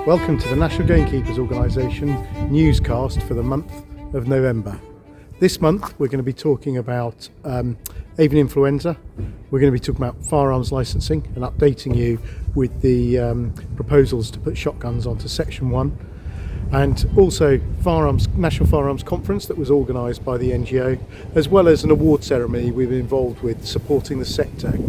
Welcome to the National Gamekeepers Organisation newscast for the month of November. This month we're going to be talking about Avian Influenza, we're going to be talking about firearms licensing and updating you with the proposals to put shotguns onto Section 1, and also National Firearms Conference that was organised by the NGO, as well as an award ceremony we've been involved with supporting the sector and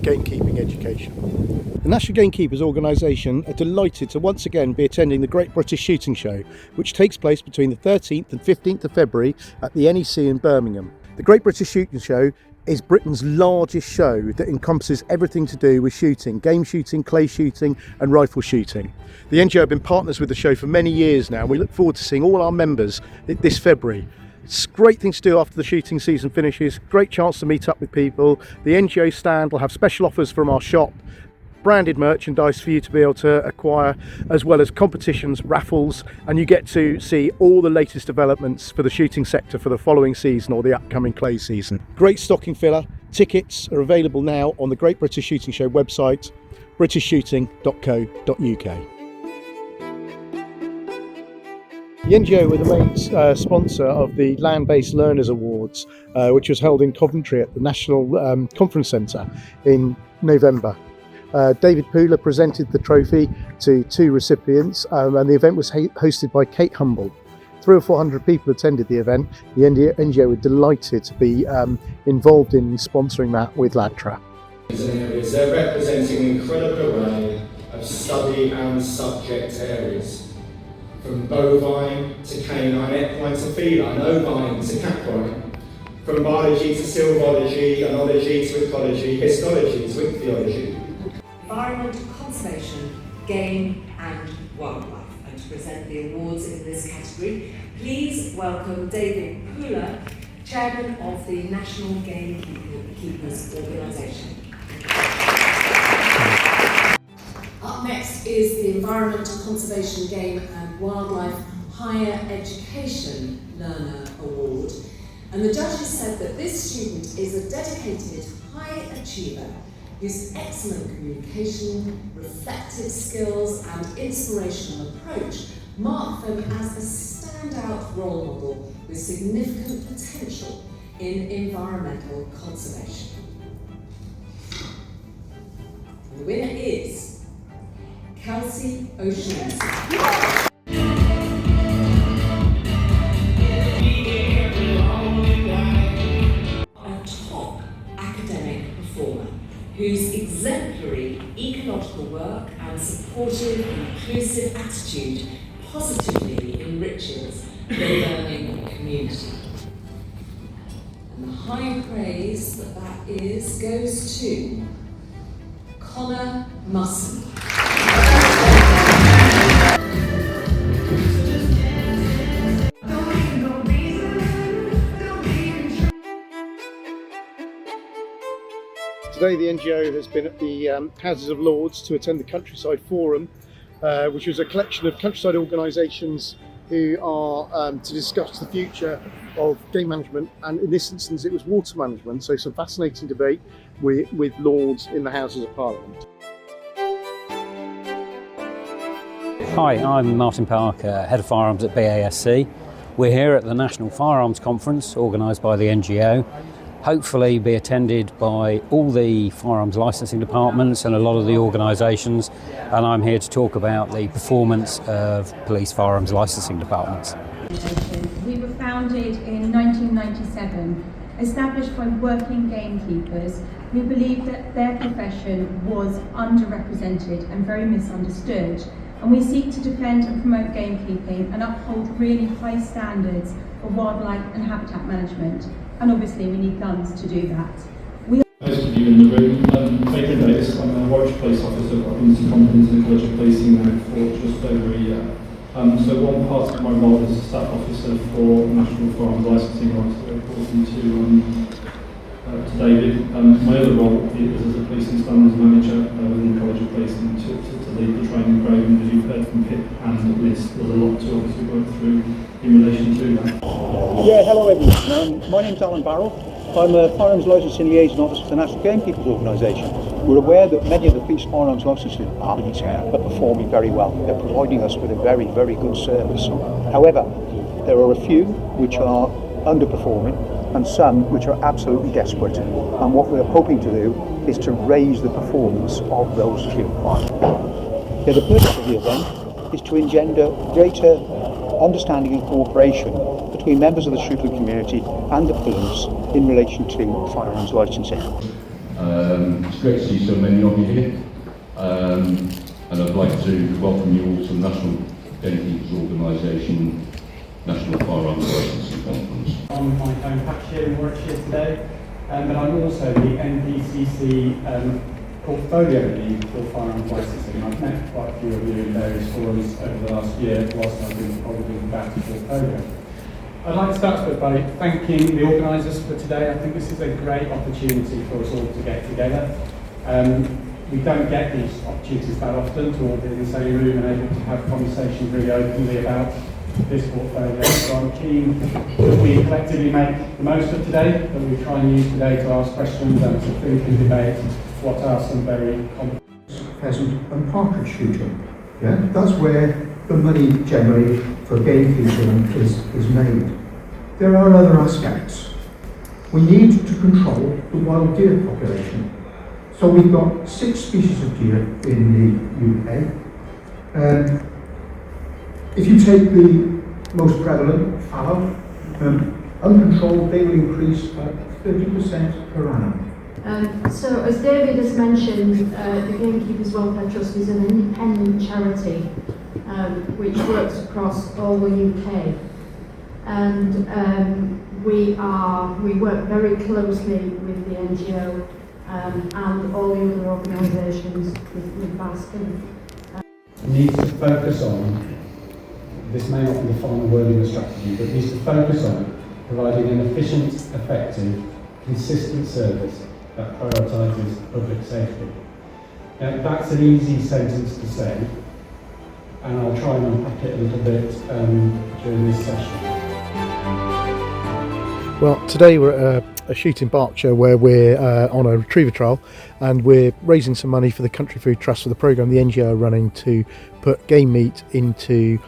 gamekeeping education. The National Gamekeepers Organisation are delighted to once again be attending the Great British Shooting Show, which takes place between the 13th and 15th of February at the NEC in Birmingham. The Great British Shooting Show is Britain's largest show that encompasses everything to do with shooting, game shooting, clay shooting and rifle shooting. The NGO have been partners with the show for many years now. We look forward to seeing all our members this February. It's a great thing to do after the shooting season finishes, great chance to meet up with people. The NGO stand will have special offers from our shop, branded merchandise for you to be able to acquire, as well as competitions, raffles, and you get to see all the latest developments for the shooting sector for the following season or the upcoming clay season. Great stocking filler. Tickets are available now on the Great British Shooting Show website, britishshooting.co.uk. The NGO were the main sponsor of the Land-Based Learners Awards, which was held in Coventry at the National Conference Centre in November. David Pooler presented the trophy to two recipients, and the event was hosted by Kate Humble. 300 or 400 people attended the event. The NGO were delighted to be involved in sponsoring that with LADTRA. They're representing an incredible array of study and subject areas, from bovine to canine, equine to feline, ovine to caprine, from biology to silvology, anology to ecology, histology to ichthyology. Environment, conservation, game and wildlife. And to present the awards in this category, please welcome David Pooler, Chairman of the National Gamekeepers Organisation. Up next is the Environment, Conservation, Game and Wildlife Higher Education Learner Award. And the judges said that this student is a dedicated high achiever whose excellent communication, reflective skills and inspirational approach mark them as a standout role model with significant potential in environmental conservation. And the winner is Kelsey O'Shaughnessy. Whose exemplary ecological work and supportive, inclusive attitude positively enriches the learning community. And the high praise that is goes to Connor Musson. Today the NGO has been at the Houses of Lords to attend the Countryside Forum, which was a collection of countryside organisations who are to discuss the future of game management, and in this instance it was water management, so some fascinating debate with Lords in the Houses of Parliament. Hi, I'm Martin Parker, Head of Firearms at BASC. We're here at the National Firearms Conference organised by the NGO. Hopefully be attended by all the firearms licensing departments and a lot of the organisations, and I'm here to talk about the performance of police firearms licensing departments. We were founded in 1997, established by working gamekeepers who believed that their profession was underrepresented and very misunderstood, and we seek to defend and promote gamekeeping and uphold really high standards for wildlife and habitat management. And obviously we need guns to do that. Most of you in the room, Nathan Davis, I'm a Warwickshire Police Officer. I've been seconded into the College of Policing now for just over a year. So one part of my role is Staff Officer for National Firearms Licensing, reporting to David. My other role is as a Policing Standards Manager within the College of Policing to lead the training programme. As you've heard from Pip and Liz, there's a lot to obviously work through in relation to that. Yeah, hello everyone. My name's Alan Barrell. I'm a Firearms Licensing Liaison Officer for the National Gamekeepers Organisation. We're aware that many of the police firearms licenses are performing very well. They're providing us with a very, very good service. However, there are a few which are underperforming and some which are absolutely desperate. And what we're hoping to do is to raise the performance of those few. The purpose of the event is to engender greater understanding and cooperation between members of the shooting community and the police in relation to firearms licensing. It's great to see so many of you here, and I'd like to welcome you all to the National Gamekeepers Organisation National Firearms Licensing Conference. On my home patch here in Warwickshire today, but I'm also the NPCC portfolio lead for firearms licensing. I've met quite a few of you in various forums over the last year whilst I've been probably back to portfolio. I'd like to start by thanking the organisers for today. I think this is a great opportunity for us all to get together. We don't get these opportunities that often to all be in the same room and able to have conversations really openly about this portfolio. So I'm keen that we collectively make the most of today, that we try and use today to ask questions and to think and debate what are some very complex. Pheasant and partridge shooting. Yeah, that's where the money generally for gamekeeping is made. There are other aspects. We need to control the wild deer population. So we've got 6 species of deer in the UK. If you take the most prevalent, fallow, uncontrolled, they will increase by 30% per annum. So, as David has mentioned, the Gamekeepers Welfare Trust is an independent charity which works across all the UK, and we work very closely with the NGO and all the other organisations with Baskin. Needs to focus on, this may not be the final word in the strategy, but needs to focus on providing an efficient, effective, consistent service that prioritises public safety. Now, that's an easy sentence to say, and I'll try and unpack it a little bit during this session. Well, today we're at a shoot in Berkshire where we're on a retriever trial, and we're raising some money for the Country Food Trust for the programme the NGO are running to put game meat into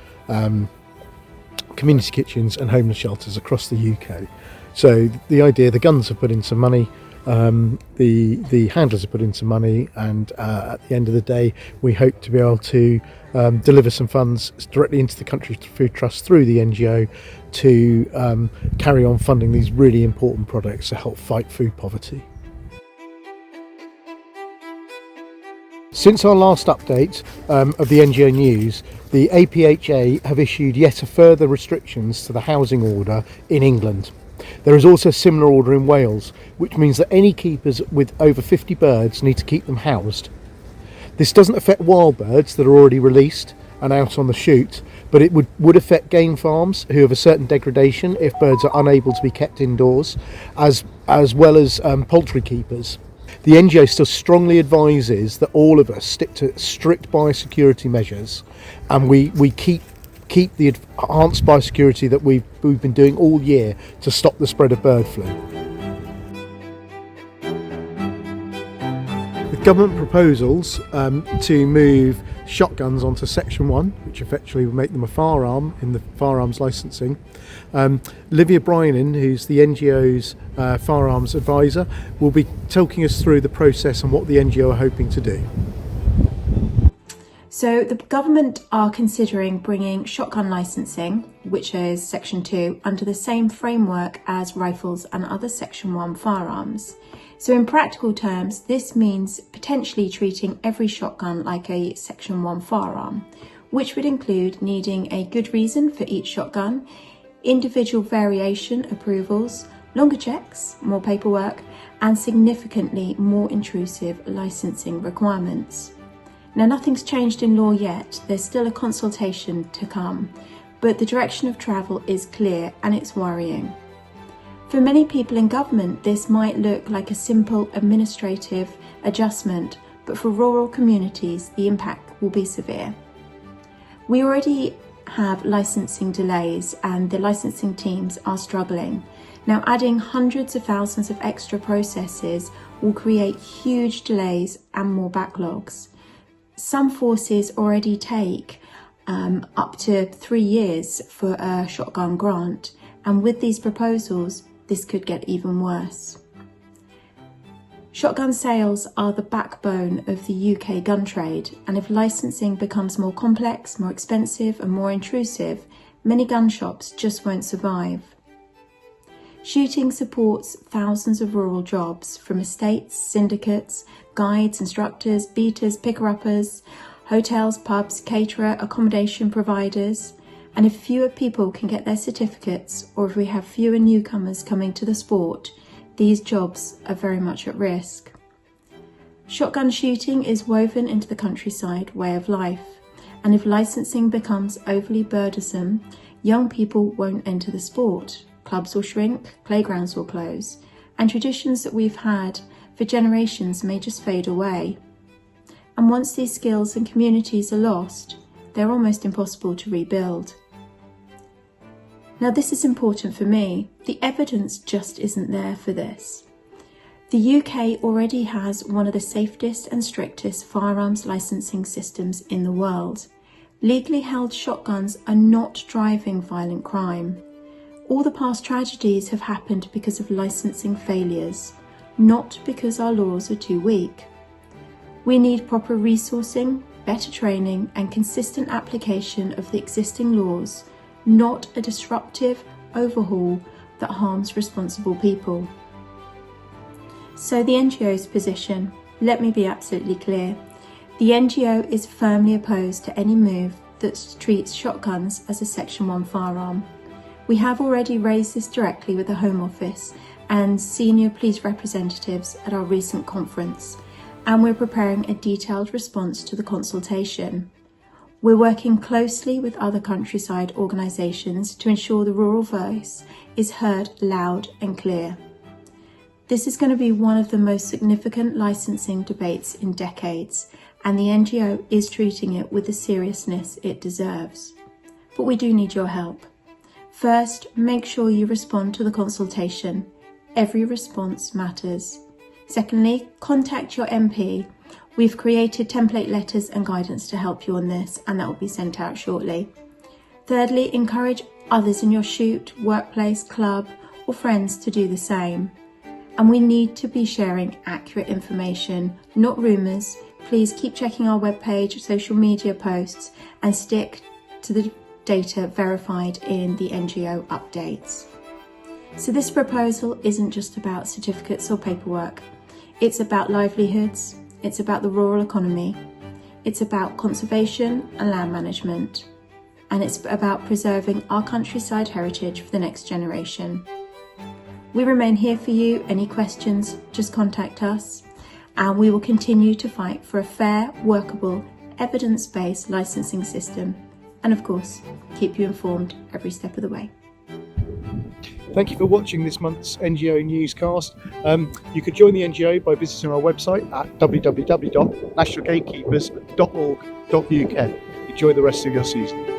community kitchens and homeless shelters across the UK. So the idea, the guns have put in some money, the handlers have put in some money, and at the end of the day we hope to be able to deliver some funds directly into the Country Food Trust through the NGO to carry on funding these really important products to help fight food poverty. Since our last update of the NGO news, the APHA have issued yet a further restrictions to the housing order in England. There is also a similar order in Wales, which means that any keepers with over 50 birds need to keep them housed. This doesn't affect wild birds that are already released and out on the shoot, but it would affect game farms who have a certain degradation if birds are unable to be kept indoors, as well as poultry keepers. The NGO still strongly advises that all of us stick to strict biosecurity measures, and we keep the enhanced biosecurity that we've been doing all year to stop the spread of bird flu. With government proposals to move shotguns onto Section 1, which effectively would make them a firearm in the firearms licensing, Livia Bryanin, who's the NGO's firearms advisor, will be talking us through the process and what the NGO are hoping to do. So the government are considering bringing shotgun licensing, which is Section 2, under the same framework as rifles and other Section 1 firearms. So in practical terms, this means potentially treating every shotgun like a Section 1 firearm, which would include needing a good reason for each shotgun, individual variation approvals, longer checks, more paperwork, and significantly more intrusive licensing requirements. Now, nothing's changed in law yet, there's still a consultation to come, but the direction of travel is clear and it's worrying. For many people in government, this might look like a simple administrative adjustment, but for rural communities, the impact will be severe. We already have licensing delays and the licensing teams are struggling. Now, adding hundreds of thousands of extra processes will create huge delays and more backlogs. Some forces already take up to 3 years for a shotgun grant, and with these proposals, this could get even worse. Shotgun sales are the backbone of the UK gun trade, and if licensing becomes more complex, more expensive and more intrusive, many gun shops just won't survive. Shooting supports thousands of rural jobs, from estates, syndicates, guides, instructors, beaters, picker-uppers, hotels, pubs, caterer, accommodation providers. And if fewer people can get their certificates, or if we have fewer newcomers coming to the sport, these jobs are very much at risk. Shotgun shooting is woven into the countryside way of life, and if licensing becomes overly burdensome, young people won't enter the sport. Clubs will shrink, playgrounds will close, and traditions that we've had for generations may just fade away. And once these skills and communities are lost, they're almost impossible to rebuild. Now, this is important for me. The evidence just isn't there for this. The UK already has one of the safest and strictest firearms licensing systems in the world. Legally held shotguns are not driving violent crime. All the past tragedies have happened because of licensing failures, not because our laws are too weak. We need proper resourcing, better training, and consistent application of the existing laws, not a disruptive overhaul that harms responsible people. So the NGO's position, let me be absolutely clear. The NGO is firmly opposed to any move that treats shotguns as a Section 1 firearm. We have already raised this directly with the Home Office and senior police representatives at our recent conference, and we're preparing a detailed response to the consultation. We're working closely with other countryside organisations to ensure the rural voice is heard loud and clear. This is going to be one of the most significant licensing debates in decades, and the NGO is treating it with the seriousness it deserves. But we do need your help. First, make sure you respond to the consultation. Every response matters. Secondly, contact your MP. We've created template letters and guidance to help you on this, and that will be sent out shortly. Thirdly, encourage others in your shoot, workplace, club, or friends to do the same. And we need to be sharing accurate information, not rumours. Please keep checking our webpage, social media posts, and stick to the data verified in the NGO updates. So this proposal isn't just about certificates or paperwork. It's about livelihoods, it's about the rural economy, it's about conservation and land management, and it's about preserving our countryside heritage for the next generation. We remain here for you. Any questions, just contact us, and we will continue to fight for a fair, workable, evidence-based licensing system, and of course, keep you informed every step of the way. Thank you for watching this month's NGO newscast. You could join the NGO by visiting our website at www.nationalgamekeepers.org.uk. Enjoy the rest of your season.